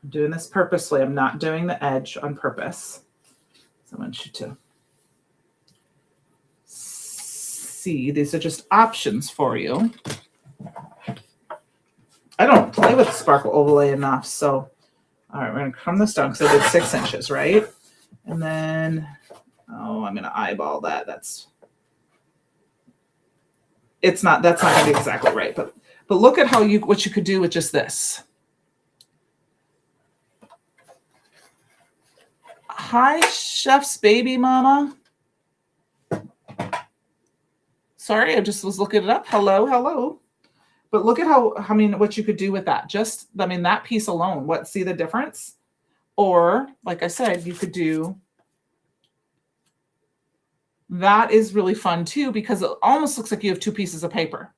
I'm doing this purposely. I'm not doing the edge on purpose. So I want you to see, these are just options for you. I don't play with sparkle overlay enough, so all right, we're gonna crumb this down because I did 6 inches, right? And then, oh, I'm gonna eyeball that. That's not gonna be exactly right, but look at how what you could do with just this. Hi, Chef's baby mama. Sorry, I just was looking it up. Hello, hello. But look at how, I mean, what you could do with that. Just, I mean, that piece alone. What, see the difference? Or, like I said, you could do, that is really fun too, because it almost looks like you have 2 pieces of paper.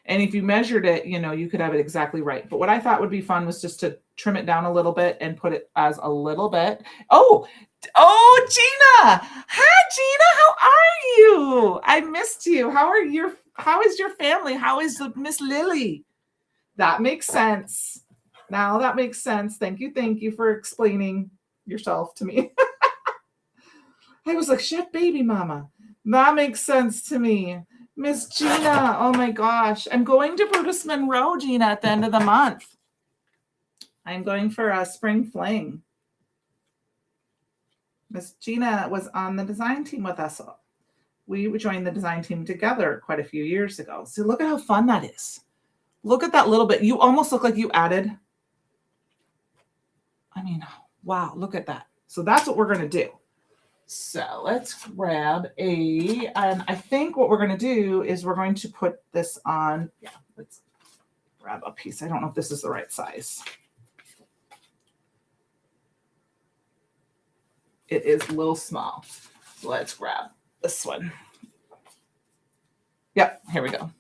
And if you measured it, you know, you could have it exactly right. But what I thought would be fun was just to trim it down a little bit and put it as a little bit. Oh, Gina. Hi, Gina. How are you? I missed you. How is your family? How is Miss Lily? That makes sense. Now that makes sense. Thank you for explaining yourself to me. I was like, Chef baby mama. That makes sense to me. Miss Gina, oh my gosh. I'm going to Brutus Monroe, Gina, at the end of the month. I'm going for a spring fling. Miss Gina was on the design team with us. We joined the design team together quite a few years ago. So look at how fun that is. Look at that little bit. You almost look like you added. I mean, wow, look at that. So that's what we're going to do. So let's grab and I think what we're going to do is we're going to put this on. Yeah, let's grab a piece. I don't know if this is the right size. It is a little small. So let's grab this one. Yep, here we go.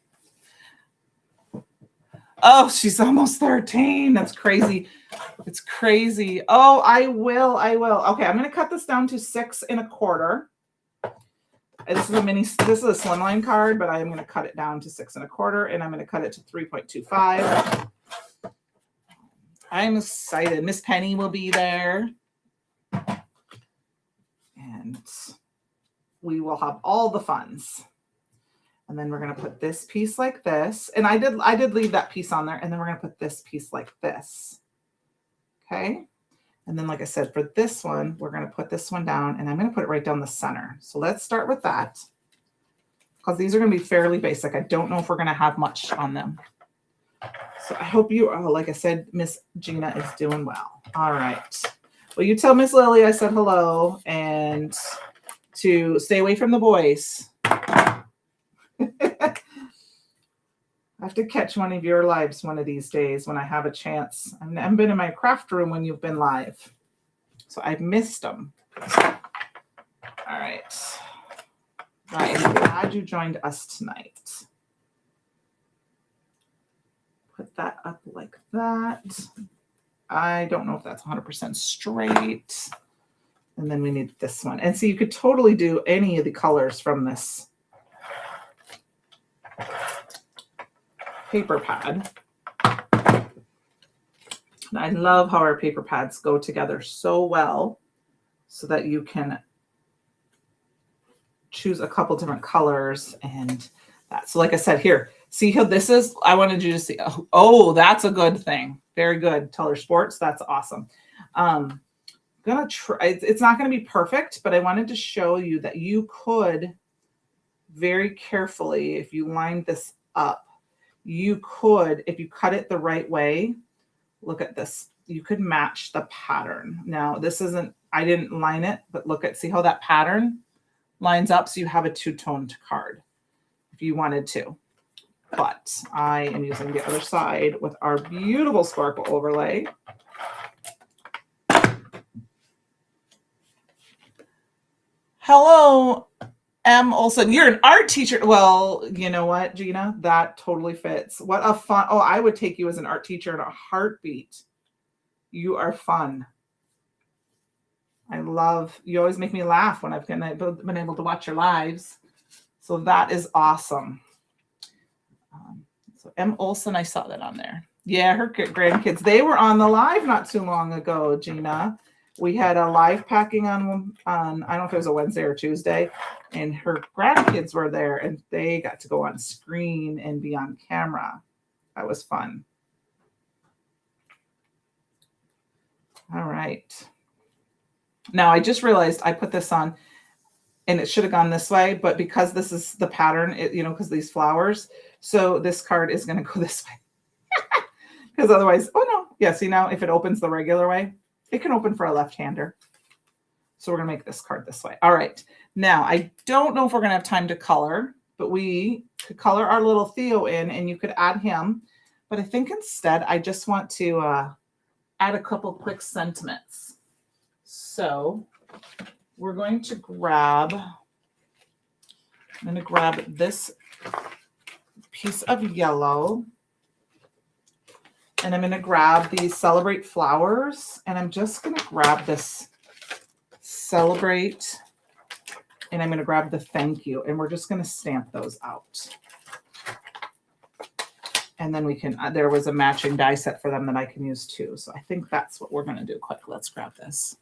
Oh, she's almost 13. That's crazy. It's crazy. Oh, I will. Okay, I'm going to cut this down to 6 1/4. This is a slimline card, but I'm going to cut it down to 6 1/4, and I'm going to cut it to 3.25. I'm excited. Miss Penny will be there. And we will have all the funs. And then we're going to put this piece like this. And I did leave that piece on there. And then we're going to put this piece like this. Okay. And then, like I said, for this one, we're going to put this one down, and I'm going to put it right down the center. So let's start with that, because these are going to be fairly basic. I don't know if we're going to have much on them. So I hope you are, like I said, Miss Gina is doing well. All right. Well, you tell Miss Lily I said hello, and to stay away from the boys. I have to catch one of your lives one of these days when I have a chance. I haven't been in my craft room when you've been live, so I've missed them. All right. I'm glad you joined us tonight. Put that up like that. I don't know if that's 100% straight. And then we need this one. And so you could totally do any of the colors from this paper pad. And I love how our paper pads go together so well, so that you can choose a couple different colors and that. So like I said, here, see how this is? I wanted you to see. Oh, that's a good thing. Very good. Teller Sports. That's awesome. Gonna try. It's not going to be perfect, but I wanted to show you that you could very carefully, if you lined this up, you could, if you cut it the right way, look at this, you could match the pattern. Now, this isn't, I didn't line it, but look at, see how that pattern lines up? So you have a two-toned card if you wanted to. But I am using the other side with our beautiful sparkle overlay. Hello, M. Olson. You're an art teacher. Well, you know what, Gina? That totally fits. What a fun. Oh, I would take you as an art teacher in a heartbeat. You are fun. I love, you always make me laugh when I've been able to watch your lives. So that is awesome. So M. Olson, I saw that on there. Yeah, her grandkids. They were on the live not too long ago, Gina. We had a live packing on I don't know if it was a Wednesday or Tuesday, and her grandkids were there, and they got to go on screen and be on camera. That was fun. All right. Now I just realized I put this on, and it should have gone this way, but because this is the pattern, because these flowers, so this card is going to go this way. Because otherwise, oh no, yeah, see now if it opens the regular way, it can open for a left-hander. So we're going to make this card this way. All right. Now, I don't know if we're going to have time to color, but we could color our little Theo in, and you could add him. But I think instead, I just want to add a couple quick sentiments. So we're going to grab, this piece of yellow. And I'm going to grab these Celebrate flowers, and I'm just going to grab this Celebrate, and I'm going to grab the Thank You, and we're just going to stamp those out. And then we can, there was a matching die set for them that I can use too. So I think that's what we're going to do. Quick, let's grab this.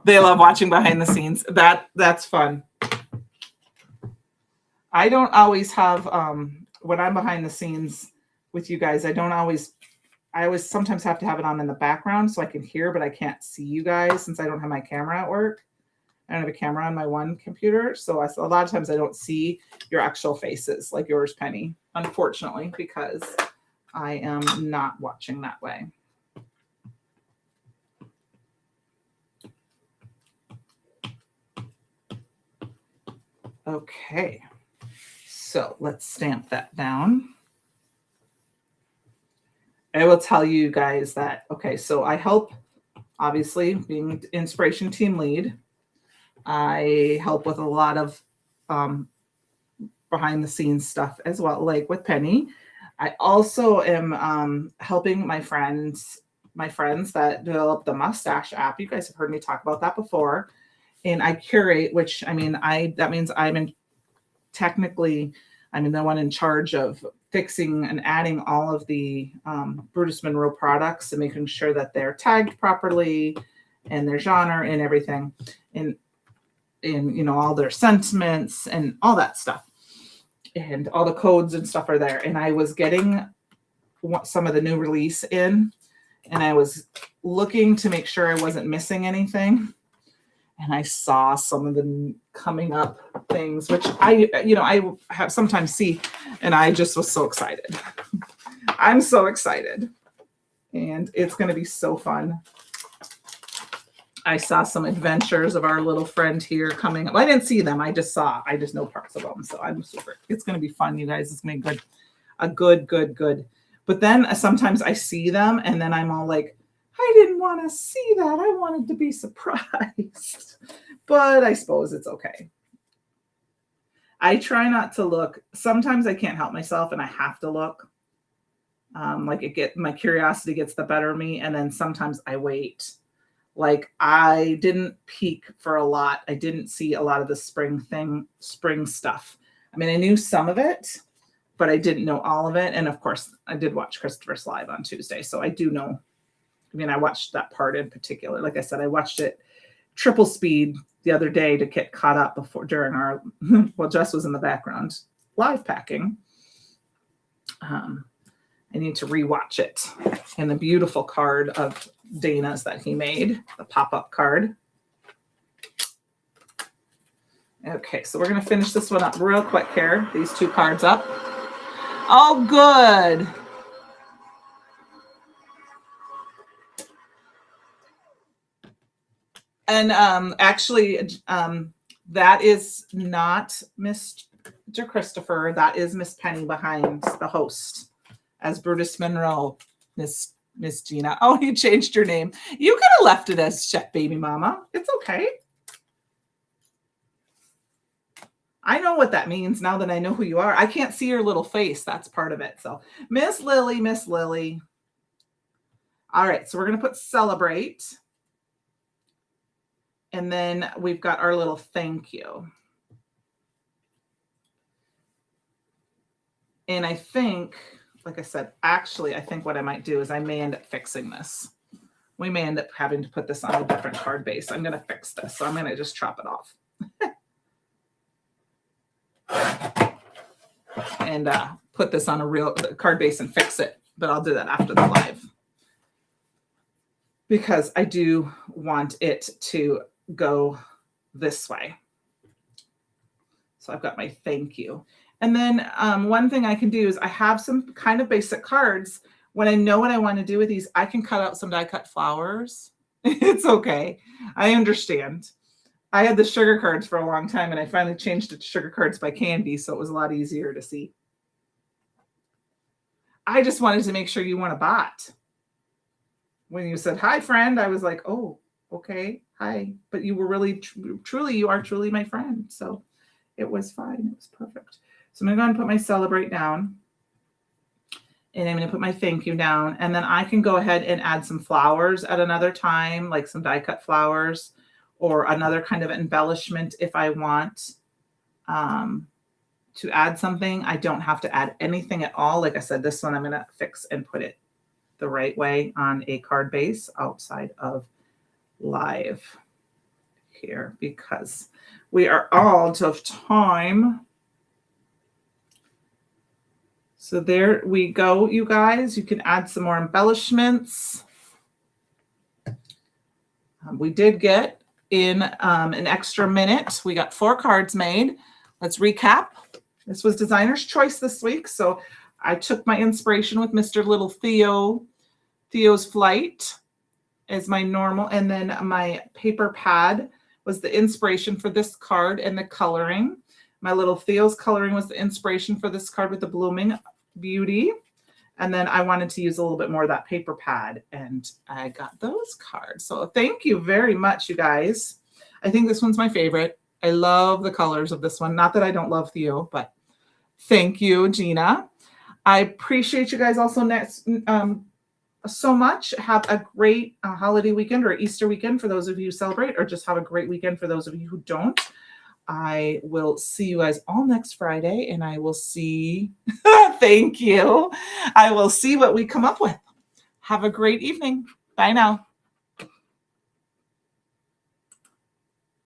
They love watching behind the scenes. That's fun. I don't always have, when I'm behind the scenes with you guys, I always sometimes have to have it on in the background so I can hear, but I can't see you guys since I don't have my camera at work. I don't have a camera on my one computer. So a lot of times I don't see your actual faces like yours, Penny, unfortunately, because I am not watching that way. Okay, so let's stamp that down. I will tell you guys that, okay, so I help, obviously, being Inspiration Team Lead, I help with a lot of behind the scenes stuff as well, like with Penny. I also am helping my friends that develop the Mustache app. You guys have heard me talk about that before. And I curate, which that means I'm the one in charge of fixing and adding all of the Brutus Monroe products and making sure that they're tagged properly and their genre and everything, and all their sentiments and all that stuff, and all the codes and stuff are there. And I was getting some of the new release in, and I was looking to make sure I wasn't missing anything. And I saw some of the coming up things, which I have sometimes see, and I just was so excited. I'm so excited, and it's going to be so fun. I saw some adventures of our little friend here coming up. I didn't see them. I just know parts of them. So I'm super, it's going to be fun, you guys. It's going to be good. But then sometimes I see them and then I'm all like, I didn't want to see that. I wanted to be surprised, but I suppose it's okay. I try not to look. Sometimes I can't help myself and I have to look. My curiosity gets the better of me. And then sometimes I wait. Like I didn't peek for a lot. I didn't see a lot of the spring stuff. I mean, I knew some of it, but I didn't know all of it. And of course I did watch Christopher's live on Tuesday. So I do know. I mean, I watched that part in particular. Like I said, I watched it triple speed the other day to get caught up during our, well, Jess was in the background live packing. I need to rewatch it. And the beautiful card of Dana's that he made, the pop-up card. Okay, so we're going to finish this one up real quick here. These two cards up. Oh, good. And actually, that is not Mr. Christopher. That is Miss Penny behind the host as Brutus Monroe, Miss Gina. Oh, you changed your name. You could have left it as Chef Baby Mama. It's okay. I know what that means now that I know who you are. I can't see your little face. That's part of it. So Miss Lily. All right, so we're going to put Celebrate. And then we've got our little Thank You. And I think like I said, actually, I think what I might do is I may end up fixing this. We may end up having to put this on a different card base. I'm going to fix this. So I'm going to just chop it off. And put this on a real card base and fix it. But I'll do that after the live. Because I do want it to go this way. So I've got my thank you. And then one thing I can do is I have some kind of basic cards. When I know what I want to do with these, I can cut out some die cut flowers. It's okay. I understand. I had the sugar cards for a long time, and I finally changed it to Sugar Cards by Candi, so it was a lot easier to see. I just wanted to make sure you want a bot. When you said, hi, friend, I was like, oh, okay, hi. But you were really, truly, you are truly my friend. So it was fine. It was perfect. So I'm going to go ahead and put my celebrate down. And I'm going to put my thank you down. And then I can go ahead and add some flowers at another time, like some die cut flowers or another kind of embellishment if I want to add something. I don't have to add anything at all. Like I said, this one I'm going to fix and put it the right way on a card base outside of live here because we are out of time. So there we go, you guys. You can add some more embellishments. We did get in an extra minute. We got 4 cards made. Let's recap. This was Designer's Choice this week. So I took my inspiration with Mr. Little Theo's Flight as my normal. And then my paper pad was the inspiration for this card and the coloring. My Little Theo's coloring was the inspiration for this card with the Blooming Beauty. And then I wanted to use a little bit more of that paper pad, and I got those cards. So thank you very much, you guys. I think this one's my favorite. I love the colors of this one. Not that I don't love Theo, but thank you, Gina. I appreciate you guys also so much. Have a great holiday weekend or Easter weekend for those of you who celebrate, or just have a great weekend for those of you who don't. I will see you guys all next Friday, and I will see, thank you. I will see what we come up with. Have a great evening. Bye now.